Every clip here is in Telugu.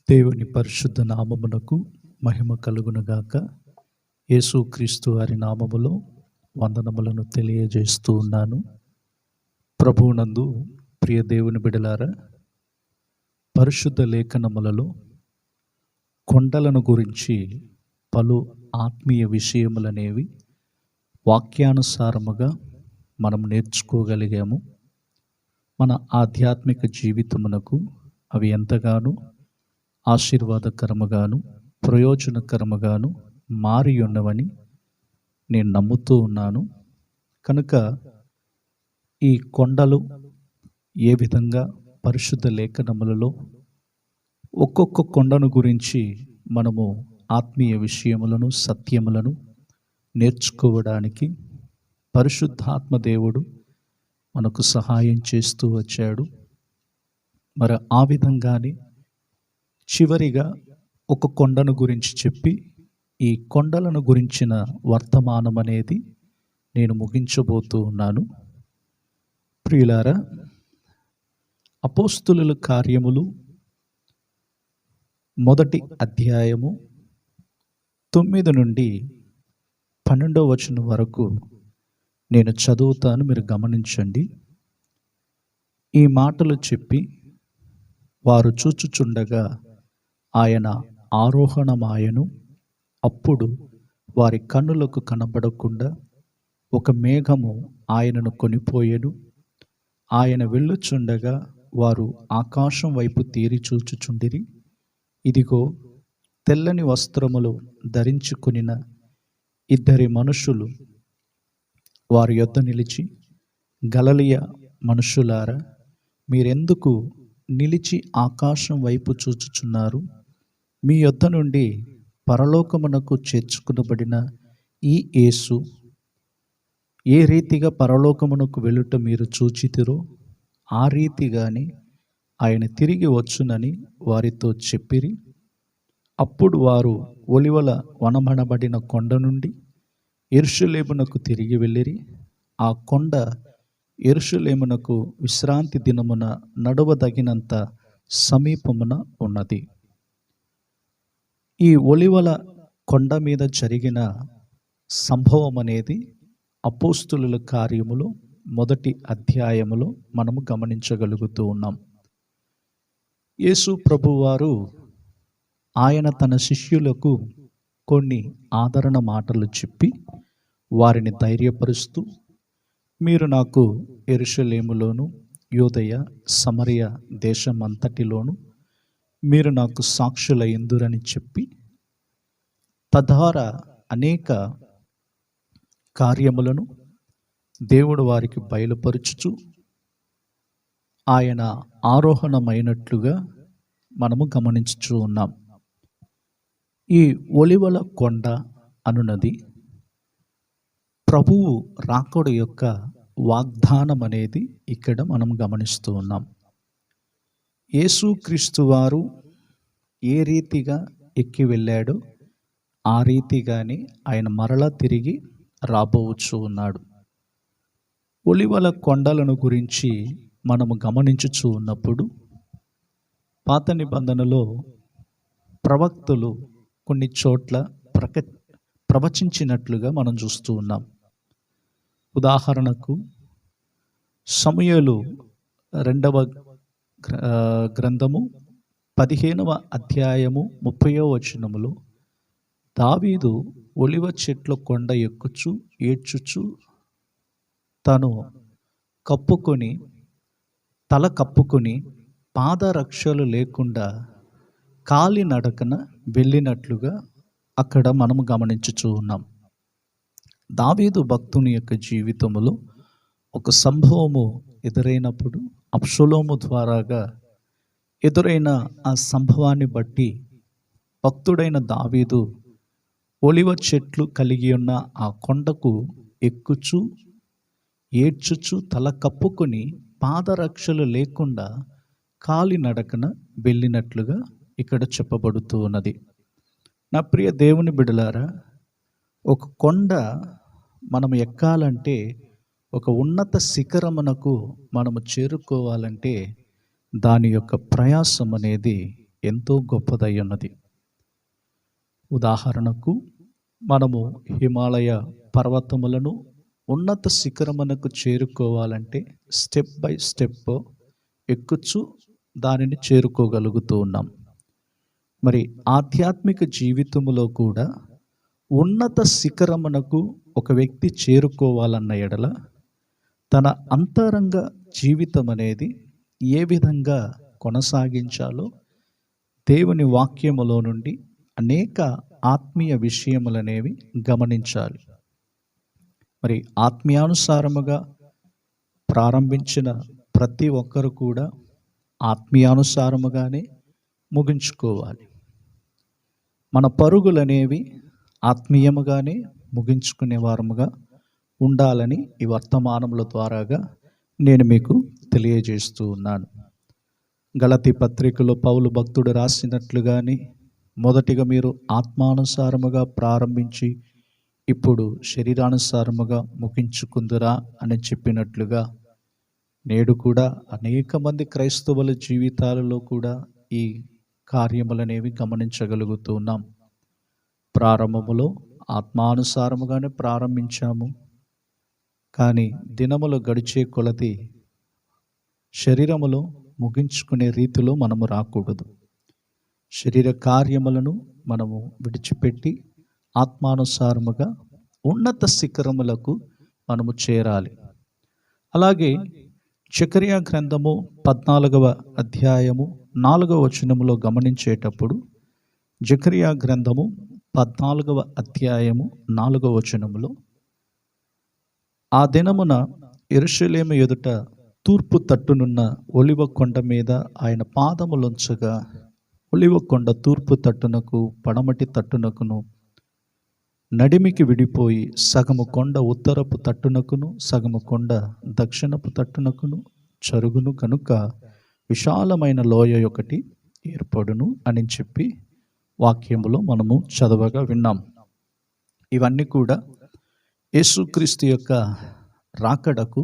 దేవుని పరిశుద్ధ నామమునకు మహిమ కలుగునుగాక. యేసుక్రీస్తు వారి నామములో వందనములను తెలియజేస్తూ ఉన్నాను. ప్రభువునందు ప్రియ దేవుని బిడలారా, పరిశుద్ధ లేఖనములలో కొండలను గురించి పలు ఆత్మీయ విషయములనేవి వాక్యానుసారముగా మనం నేర్చుకోగలిగాము. మన ఆధ్యాత్మిక జీవితమునకు అవి ఎంతగానో ఆశీర్వాదకరముగాను ప్రయోజనకరముగాను మారి ఉన్నవని నేను నమ్ముతూ ఉన్నాను. కనుక ఈ కొండలు ఏ విధంగా పరిశుద్ధ లేఖనములలో ఒక్కొక్క కొండను గురించి మనము ఆత్మీయ విషయములను సత్యములను నేర్చుకోవడానికి పరిశుద్ధాత్మ దేవుడు మనకు సహాయం చేస్తూ వచ్చాడు. మరి ఆ విధంగానే చివరిగా ఒక కొండను గురించి చెప్పి ఈ కొండలను గురించిన వర్తమానం అనేది నేను ముగించబోతూ ఉన్నాను. ప్రియులారా, అపోస్తులుల కార్యములు 1వ అధ్యాయము 9 నుండి 12వ వచనం వరకు నేను చదువుతాను, మీరు గమనించండి. ఈ మాటలు చెప్పి వారు చూచుచుండగా ఆయన ఆరోహణమాయను. అప్పుడు వారి కన్నులకు కనబడకుండా ఒక మేఘము ఆయనను కొనిపోయెను. ఆయన వెళ్ళుచుండగా వారు ఆకాశం వైపు తీరి చూచుచుండిరి. ఇదిగో, తెల్లని వస్త్రములు ధరించుకొనిన 2 మనుషులు వారి యొద్ద నిలిచి, గలిలయ మనుషులారా, మీరెందుకు నిలిచి ఆకాశం వైపు చూచుచున్నారు? మీ యొద్ద నుండి పరలోకమునకు చేర్చుకునబడిన ఈ యేసు ఏ రీతిగా పరలోకమునకు వెళ్ళుట మీరు చూచితిరో ఆ రీతిగానే ఆయన తిరిగి వచ్చునని వారితో చెప్పిరి. అప్పుడు వారు ఒలివల వనమనబడిన కొండ నుండి యెరూషలేమునకు తిరిగి వెళ్ళిరి. ఆ కొండ యెరూషలేమునకు విశ్రాంతి దినమున నడవదగినంత సమీపమున ఉన్నది. ఈ ఒలివల కొండ మీద జరిగిన సంభవం అనేది అపోస్తులుల కార్యములు 1వ అధ్యాయములో మనము గమనించగలుగుతూ ఉన్నాం. యేసు ప్రభువారు ఆయన తన శిష్యులకు కొన్ని ఆదరణ మాటలు చెప్పి వారిని ధైర్యపరుస్తూ, మీరు నాకు యెరూషలేములోను యూదయ సమరయ దేశమంతటిలోను మీరు నాకు సాక్షులయ్యుందురని చెప్పి తద్వారా అనేక కార్యములను దేవుడు వారికి బయలుపరుచుచు ఆయన ఆరోహణమైనట్లుగా మనము గమనించుచూ ఉన్నాం. ఈ ఒలివల కొండ అనున్నది ప్రభువు రాకడ యొక్క వాగ్దానం అనేది ఇక్కడ మనం గమనిస్తూ ఉన్నాం. యేసుక్రీస్తు వారు ఏ రీతిగా ఎక్కి వెళ్ళాడో ఆ రీతిగానే ఆయన మరలా తిరిగి రాబోవచ్చు ఉన్నాడు. ఒలివల కొండలను గురించి మనము గమనించుచూ ఉన్నప్పుడు పాత నిబంధనలో ప్రవక్తలు కొన్ని చోట్ల ప్రవచించినట్లుగా మనం చూస్తూ ఉన్నాం. ఉదాహరణకు సమూయేలు 2వ గ్రంథము 15వ అధ్యాయము 30వ వచనములో దావీదు ఒలివ చెట్ల కొండ ఎక్కుచు ఏడ్చుచు తను తల కప్పుకొని పాదరక్షలు లేకుండా కాలి నడకన వెళ్ళినట్లుగా అక్కడ మనము గమనించుచూ ఉన్నాం. దావీదు భక్తుని యొక్క జీవితంలో ఒక సంభవము ఎదురైనప్పుడు అబ్షలోము ద్వారాగా ఎదురైన ఆ సంభవాన్ని బట్టి భక్తుడైన దావీదు ఒలివ చెట్లు కలిగి ఉన్న ఆ కొండకు ఎక్కుచు ఏడ్చుచు తల కప్పుకొని పాదరక్షలు లేకుండా కాలి నడకన వెళ్ళినట్లుగా ఇక్కడ చెప్పబడుతూ ఉన్నది. నా ప్రియ దేవుని బిడలారా, ఒక కొండ మనం ఎక్కాలంటే, ఒక ఉన్నత శిఖరమునకు మనము చేరుకోవాలంటే దాని యొక్క ప్రయాసం అనేది ఎంతో గొప్పదై ఉన్నది. ఉదాహరణకు మనము హిమాలయ పర్వతములను ఉన్నత శిఖరమునకు చేరుకోవాలంటే స్టెప్ బై స్టెప్ ఎక్కుచు దానిని చేరుకోగలుగుతూ ఉన్నాం. మరి ఆధ్యాత్మిక జీవితములో కూడా ఉన్నత శిఖరమునకు ఒక వ్యక్తి చేరుకోవాలన్న ఎడల తన అంతరంగ జీవితం అనేది ఏ విధంగా కొనసాగించాలో దేవుని వాక్యములో నుండి అనేక ఆత్మీయ విషయములనేవి గమనించాలి. మరి ఆత్మీయానుసారముగా ప్రారంభించిన ప్రతి ఒక్కరు కూడా ఆత్మీయానుసారముగానే ముగించుకోవాలి. మన పరుగులనేవి ఆత్మీయముగానే ముగించుకునే వారముగా ఉండాలని ఈ వర్తమానముల ద్వారాగా నేను మీకు తెలియజేస్తూ ఉన్నాను. గలతీ పత్రికలో పౌలు భక్తుడు రాసినట్లుగాని మొదటిగా మీరు ఆత్మానుసారముగా ప్రారంభించి ఇప్పుడు శరీరానుసారముగా ముగించుకుందురా అని చెప్పినట్లుగా నేడు కూడా అనేక మంది క్రైస్తవుల జీవితాలలో కూడా ఈ కార్యములనేవి గమనించగలుగుతూ ఉన్నాం. ప్రారంభములో ఆత్మానుసారముగానే ప్రారంభించాము, కానీ దినములు గడిచే కొలది శరీరములో ముగించుకునే రీతిలో మనము రాకూడదు. శరీర కార్యములను మనము విడిచిపెట్టి ఆత్మానుసారముగా ఉన్నత శిఖరములకు మనము చేరాలి. అలాగే జకర్యా గ్రంథము 14వ అధ్యాయము 4వ వచనములో గమనించేటప్పుడు జకర్యా గ్రంథము 14వ అధ్యాయము 4వ వచనములో ఆ దినమున యెరూషలేము ఎదుట తూర్పు తట్టునున్న ఒలివ కొండ మీద ఆయన పాదములుంచగా ఒలివ కొండ తూర్పు తట్టునకు పడమటి తట్టునకును నడిమికి విడిపోయి సగము కొండ ఉత్తరపు తట్టునకును సగము కొండ దక్షిణపు తట్టునకును చరుగును కనుక విశాలమైన లోయ ఒకటి ఏర్పడును అని చెప్పి వాక్యములో మనము చదవగా విన్నాం. ఇవన్నీ కూడా యేసుక్రీస్తు యొక్క రాకడకు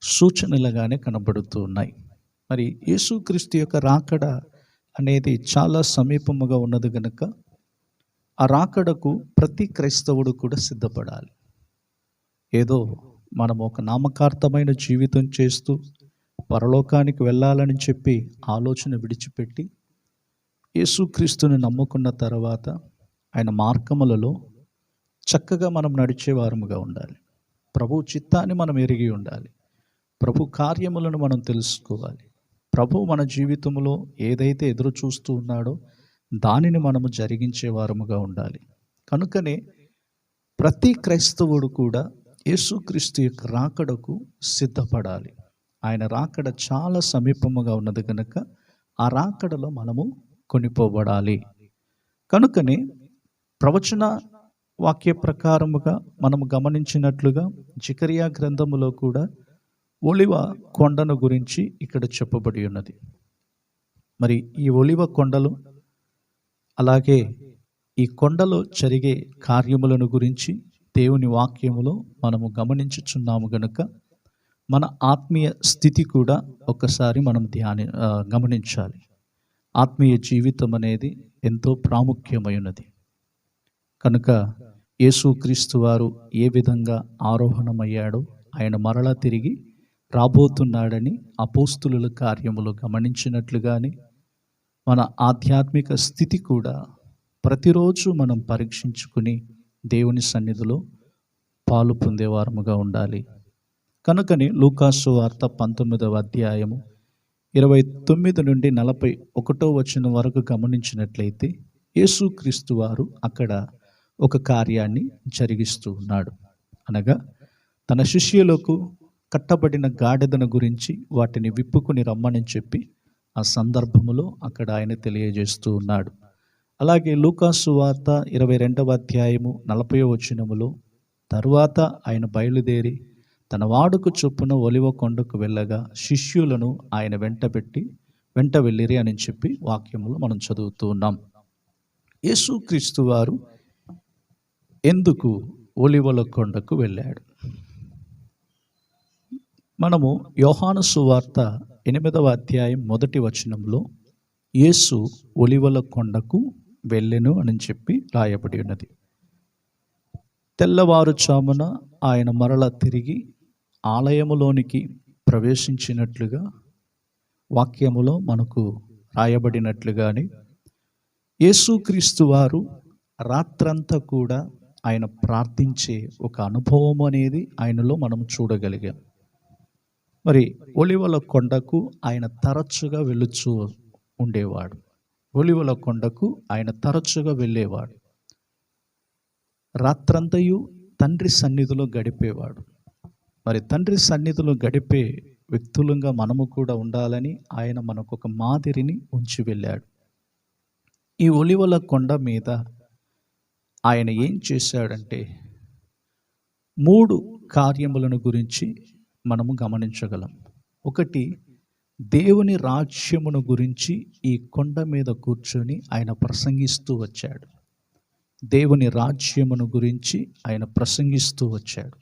సూచనలుగానే కనబడుతూ ఉన్నాయి. మరి యేసుక్రీస్తు యొక్క రాకడ అనేది చాలా సమీపముగా ఉన్నది కనుక ఆ రాకడకు ప్రతి క్రైస్తవుడు కూడా సిద్ధపడాలి. ఏదో మనం ఒక నామకార్థమైన జీవితం చేస్తూ పరలోకానికి వెళ్ళాలని చెప్పి ఆలోచన విడిచిపెట్టి యేసుక్రీస్తుని నమ్ముకున్న తర్వాత ఆయన మార్గములలో చక్కగా మనం నడిచేవారముగా ఉండాలి. ప్రభు చిత్తాన్ని మనం ఎరిగి ఉండాలి. ప్రభు కార్యములను మనం తెలుసుకోవాలి. ప్రభు మన జీవితంలో ఏదైతే ఎదురు చూస్తూ ఉన్నాడో దానిని మనము జరిగించే వారముగా ఉండాలి. కనుకనే ప్రతి క్రైస్తవుడు కూడా యేసుక్రీస్తు యొక్క రాకడకు సిద్ధపడాలి. ఆయన రాకడ చాలా సమీపముగా ఉన్నది కనుక ఆ రాకడలో మనము కొనిపోబడాలి. కనుకనే ప్రవచన వాక్య ప్రకారముగా మనము గమనించినట్లుగా జకర్యా గ్రంథములో కూడా ఒలివ కొండను గురించి ఇక్కడ చెప్పబడి ఉన్నది. మరి ఈ ఒలివ కొండలు అలాగే ఈ కొండలో జరిగే కార్యములను గురించి దేవుని వాక్యములో మనము గమనించుచున్నాము గనుక మన ఆత్మీయ స్థితి కూడా ఒకసారి మనం గమనించాలి. ఆత్మీయ జీవితం అనేది ఎంతో ప్రాముఖ్యమైనది కనుక యేసుక్రీస్తు వారు ఏ విధంగా ఆరోహణమయ్యాడో ఆయన మరలా తిరిగి రాబోతున్నాడని అపోస్తులుల కార్యములు గమనించినట్లుగానే మన ఆధ్యాత్మిక స్థితి కూడా ప్రతిరోజు మనం పరీక్షించుకుని దేవుని సన్నిధిలో పాలు పొందేవారముగా ఉండాలి. కనుకని లూకాసు వార్త 19వ అధ్యాయము 29 నుండి 41వ వచనం వరకు గమనించినట్లయితే యేసుక్రీస్తు వారు అక్కడ ఒక కార్యాన్ని జరిగిస్తూ ఉన్నాడు. అనగా తన శిష్యులకు కట్టబడిన గాడిదను గురించి వాటిని విప్పుకుని రమ్మని చెప్పి ఆ సందర్భములో అక్కడ ఆయన తెలియజేస్తూ ఉన్నాడు. అలాగే లూకాసు వార్త 22వ అధ్యాయము 40వ వచనములో తరువాత ఆయన బయలుదేరి తన వాడుకు చొప్పున ఒలివ కొండకు వెళ్ళగా శిష్యులను ఆయన వెంట వెళ్ళిరి అని చెప్పి వాక్యములో మనం చదువుతూ ఉన్నాం. యేసుక్రీస్తు వారు ఎందుకు ఒలివల కొండకు వెళ్ళాడు? మనము యోహాను సువార్త 8వ అధ్యాయం 1వ వచనంలో యేసు ఒలివల కొండకు వెళ్ళెను అని చెప్పి రాయబడి ఉన్నది. తెల్లవారుచామున ఆయన మరల తిరిగి ఆలయములోనికి ప్రవేశించినట్లుగా వాక్యములో మనకు రాయబడినట్లుగానే యేసుక్రీస్తు వారు రాత్రంతా కూడా ఆయన ప్రార్థించే ఒక అనుభవం అనేది ఆయనలో మనం చూడగలిగాం. మరి ఒలివల కొండకు ఆయన తరచుగా వెళ్ళుచూ ఉండేవాడు. ఒలివల కొండకు ఆయన తరచుగా వెళ్ళేవాడు. రాత్రంతయు తండ్రి సన్నిధిలో గడిపేవాడు. మరి తండ్రి సన్నిధిలో గడిపే వ్యక్తులంగా మనము కూడా ఉండాలని ఆయన మనకు ఒక మాదిరిని ఉంచి వెళ్ళాడు. ఈ ఒలివల కొండ మీద ఆయన ఏం చేశాడంటే 3 కార్యములను గురించి మనము గమనించగలం. ఒకటి, దేవుని రాజ్యమును గురించి ఈ కొండ మీద కూర్చొని ఆయన ప్రసంగిస్తూ వచ్చాడు. దేవుని రాజ్యమును గురించి ఆయన ప్రసంగిస్తూ వచ్చాడు.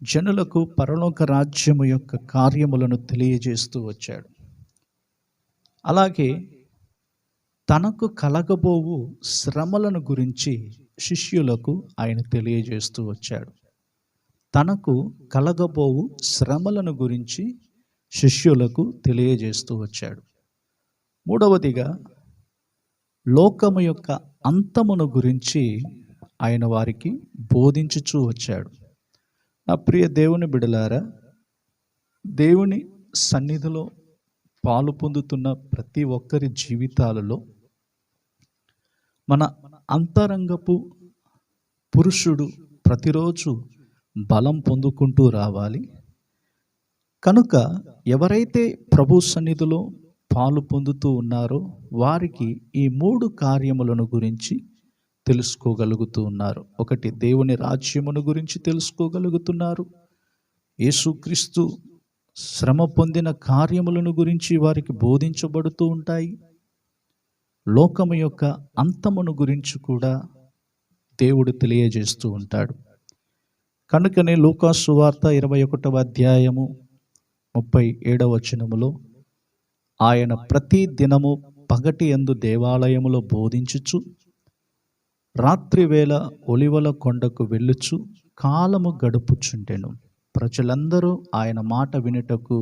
జనులకు పరలోక రాజ్యము యొక్క కార్యములను తెలియజేస్తూ వచ్చాడు. అలాగే తనకు కలగబోవు శ్రమలను గురించి శిష్యులకు ఆయన తెలియజేస్తూ వచ్చాడు. తనకు కలగబోవు శ్రమలను గురించి శిష్యులకు తెలియజేస్తూ వచ్చాడు. మూడవదిగా లోకము యొక్క అంతమును గురించి ఆయన వారికి బోధించుచూ వచ్చాడు. నా ప్రియ దేవుని బిడలారా, దేవుని సన్నిధిలో పాలు పొందుతున్న ప్రతి ఒక్కరి జీవితాలలో మన అంతరంగపు పురుషుడు ప్రతిరోజు బలం పొందుకుంటూ రావాలి. కనుక ఎవరైతే ప్రభు సన్నిధిలో పాలు పొందుతూ ఉన్నారో వారికి ఈ 3 కార్యములను గురించి తెలుసుకోగలుగుతూ ఉన్నారు. ఒకటి, దేవుని రాజ్యమును గురించి తెలుసుకోగలుగుతున్నారు. యేసుక్రీస్తు శ్రమ పొందిన కార్యములను గురించి వారికి బోధించబడుతూ ఉంటాయి. లోకము యొక్క అంతమును గురించి కూడా దేవుడు తెలియజేస్తూ ఉంటాడు. కనుకనే లూకాసు సువార్త 21వ అధ్యాయము 37వ వచనములో ఆయన ప్రతి దినము పగటి యందు దేవాలయములో బోధించుచు రాత్రి వేళ ఒలివల కొండకు వెళ్ళుచు కాలము గడుపుచుండెను. ప్రజలందరూ ఆయన మాట వినుటకు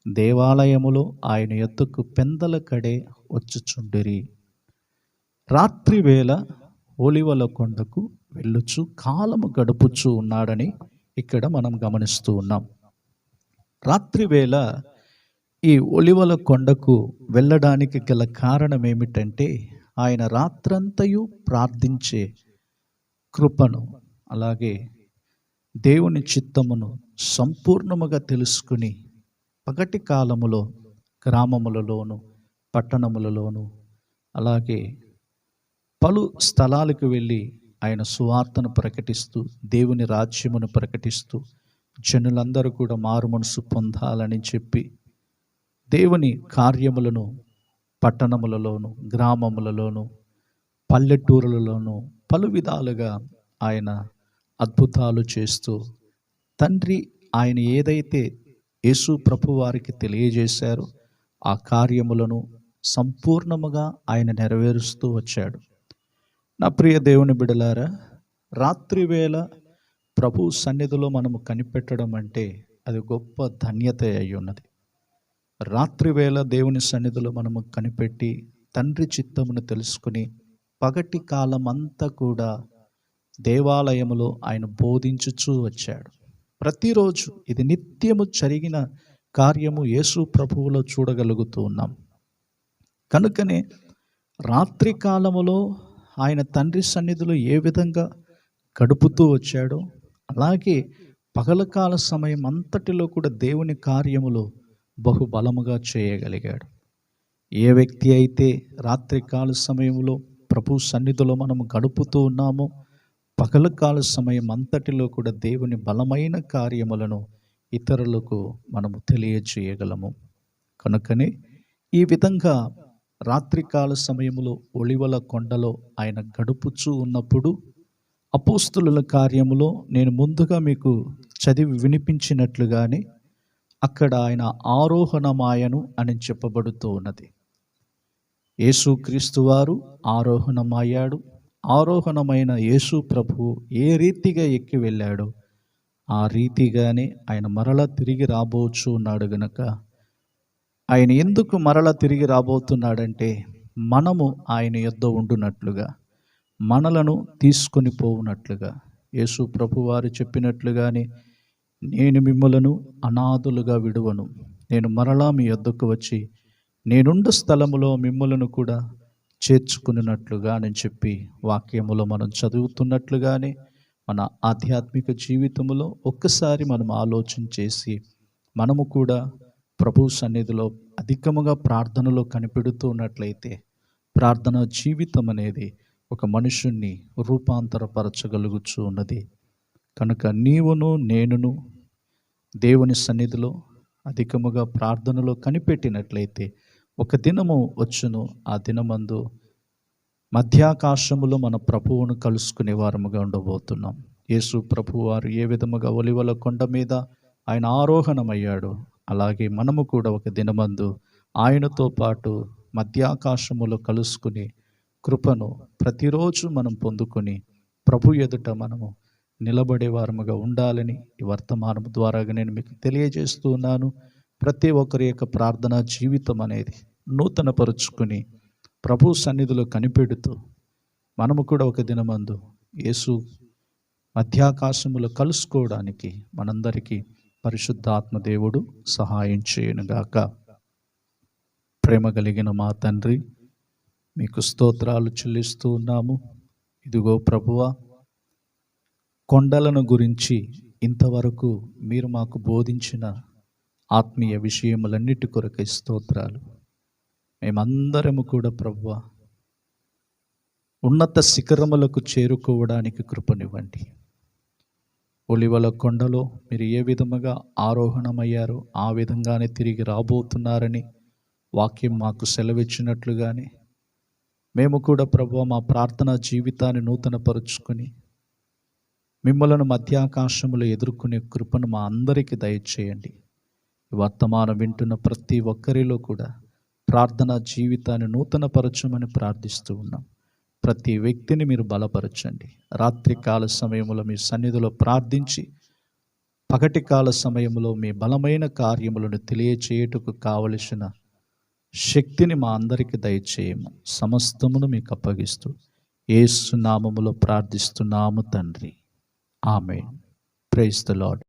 దేవాలయములో ఆయన యొద్దకు పెందల కడే వచ్చుచుండిరి. రాత్రి వేళ ఒలివల కొండకు వెళ్ళుచు కాలము గడుపుచు ఉన్నాడని ఇక్కడ మనం గమనిస్తూ ఉన్నాం. రాత్రి వేళ ఈ ఒలివల కొండకు వెళ్ళడానికి గల కారణం ఏమిటంటే ఆయన రాత్రంతయు ప్రార్థించే కృపను, అలాగే దేవుని చిత్తమును సంపూర్ణముగా తెలుసుకుని పగటి కాలములో గ్రామములలోను పట్టణములలోను అలాగే పలు స్థలాలకు వెళ్ళి ఆయన సువార్తను ప్రకటిస్తూ దేవుని రాజ్యమును ప్రకటిస్తూ జనులందరూ కూడా మారు మనసు పొందాలని చెప్పి దేవుని కార్యములను పట్టణములలోను గ్రామములలోను పల్లెటూరులలోను పలు విధాలుగా ఆయన అద్భుతాలు చేస్తూ తండ్రి ఆయన ఏదైతే యేసు ప్రభు వారికి తెలియజేశారో ఆ కార్యములను సంపూర్ణముగా ఆయన నెరవేరుస్తూ వచ్చాడు. నా ప్రియ దేవుని బిడలారా, రాత్రి వేళ ప్రభు సన్నిధిలో మనము కనిపెట్టడం అంటే అది గొప్ప ధన్యత అయి ఉన్నది. రాత్రి వేళ దేవుని సన్నిధిలో మనము కనిపెట్టి తండ్రి చిత్తమును తెలుసుకుని పగటి కాలమంతా కూడా దేవాలయములో ఆయన బోధించుచూ వచ్చాడు. ప్రతిరోజు ఇది నిత్యము జరిగిన కార్యము యేసు ప్రభువులో చూడగలుగుతూ ఉన్నాం. కనుకనే రాత్రి కాలములో ఆయన తండ్రి సన్నిధిలో ఏ విధంగా గడుపుతూ వచ్చాడో అలాగే పగలకాల సమయం అంతటిలో కూడా దేవుని కార్యములో బహుబలముగా చేయగలిగాడు. ఏ వ్యక్తి అయితే రాత్రికాల సమయంలో ప్రభు సన్నిధిలో మనము గడుపుతూ ఉన్నామో పగలకాల సమయం అంతటిలో కూడా దేవుని బలమైన కార్యములను ఇతరులకు మనము తెలియజేయగలము. కనుకనే ఈ విధంగా రాత్రికాల సమయంలో ఒలివల కొండలో ఆయన గడుపుచూ ఉన్నప్పుడు అపోస్తులుల కార్యములో నేను ముందుగా మీకు చదివి వినిపించినట్లుగానే అక్కడ ఆయన ఆరోహణమాయను అని చెప్పబడుతూ ఉన్నది. యేసుక్రీస్తు వారు ఆరోహణమయ్యాడు. ఆరోహణమైన యేసు ప్రభువు ఏ రీతిగా ఎక్కి వెళ్ళాడో ఆ రీతిగానే ఆయన మరలా తిరిగి రాబోచు ఉన్నాడు గనుక, ఆయన ఎందుకు మరలా తిరిగి రాబోతున్నాడంటే, మనము ఆయన యొద్ద ఉండునట్లుగా, మనలను తీసుకొని పోవునట్లుగా. యేసు ప్రభువారు చెప్పినట్లుగానే, నేను మిమ్ములను అనాథులుగా విడువను, నేను మరలా మీ యొద్దకు వచ్చి నేనుండు స్థలములో మిమ్ములను కూడా చేర్చుకున్నట్లుగా అని చెప్పి వాక్యములో మనం చదువుతున్నట్లుగానే మన ఆధ్యాత్మిక జీవితంలో ఒక్కసారి మనం ఆలోచన చేసి మనము కూడా ప్రభు సన్నిధిలో అధికముగా ప్రార్థనలో కనిపెడుతూ ఉన్నట్లయితే, ప్రార్థన జీవితం అనేది ఒక మనుషుణ్ణి రూపాంతరపరచగలుగుచూ ఉన్నది. కనుక నీవును నేనును దేవుని సన్నిధిలో అధికముగా ప్రార్థనలో కనిపెట్టినట్లయితే ఒక దినము వచ్చును, ఆ దినమందు మధ్యాకాశములో మన ప్రభువును కలుసుకునే వారముగా ఉండబోతున్నాం. యేసు ప్రభువు వారు ఏ విధముగా ఒలివల కొండ మీద ఆయన ఆరోహణమయ్యాడో, అలాగే మనము కూడా ఒక దినమందు ఆయనతో పాటు మధ్యాకాశములో కలుసుకుని కృపను ప్రతిరోజు మనం పొందుకొని ప్రభు ఎదుట మనము నిలబడే వారముగా ఉండాలని ఈ వర్తమానం ద్వారాగా నేను మీకు తెలియజేస్తూ ఉన్నాను. ప్రతి ఒక్కరి యొక్క ప్రార్థనా జీవితం అనేది నూతనపరుచుకుని ప్రభు సన్నిధిలో కనిపెడుతూ మనము కూడా ఒక దినమందు యేసు మధ్యాకాశములో కలుసుకోవడానికి మనందరికీ పరిశుద్ధాత్మ దేవుడు సహాయం చేయనుగాక. ప్రేమ కలిగిన మా తండ్రి, మీకు స్తోత్రాలు చెల్లిస్తూ ఉన్నాము. ఇదిగో ప్రభువా, కొండలను గురించి ఇంతవరకు మీరు మాకు బోధించిన ఆత్మీయ విషయములన్నిటి కొరకై స్తోత్రాలు. మేమందరము కూడా ప్రభువా ఉన్నత శిఖరములకు చేరుకోవడానికి కృపనివ్వండి. ఒలివల కొండలో మీరు ఏ విధముగా ఆరోహణమయ్యారో ఆ విధంగానే తిరిగి రాబోతున్నారని వాక్యం మాకు సెలవిచ్చినట్లుగానే మేము కూడా ప్రభువా మా ప్రార్థనా జీవితాన్ని నూతనపరుచుకొని మిమ్మలను మధ్యాకాశములో ఎదుర్కొనే కృపను మా అందరికీ దయచేయండి. వర్తమానం వింటున్న ప్రతి ఒక్కరిలో కూడా ప్రార్థనా జీవితాన్ని నూతనపరచమని ప్రార్థిస్తూ ఉన్నాం. ప్రతి వ్యక్తిని మీరు బలపరచండి. రాత్రికాల సమయంలో మీ సన్నిధిలో ప్రార్థించి పగటి కాల సమయంలో మీ బలమైన కార్యములను తెలియచేయుటకు కావలసిన శక్తిని మా అందరికీ దయచేయము. సమస్తమును మీకు అప్పగిస్తూ యేసు నామములో ప్రార్థిస్తున్నాము తండ్రి. ఆమేన్. Praise the lord.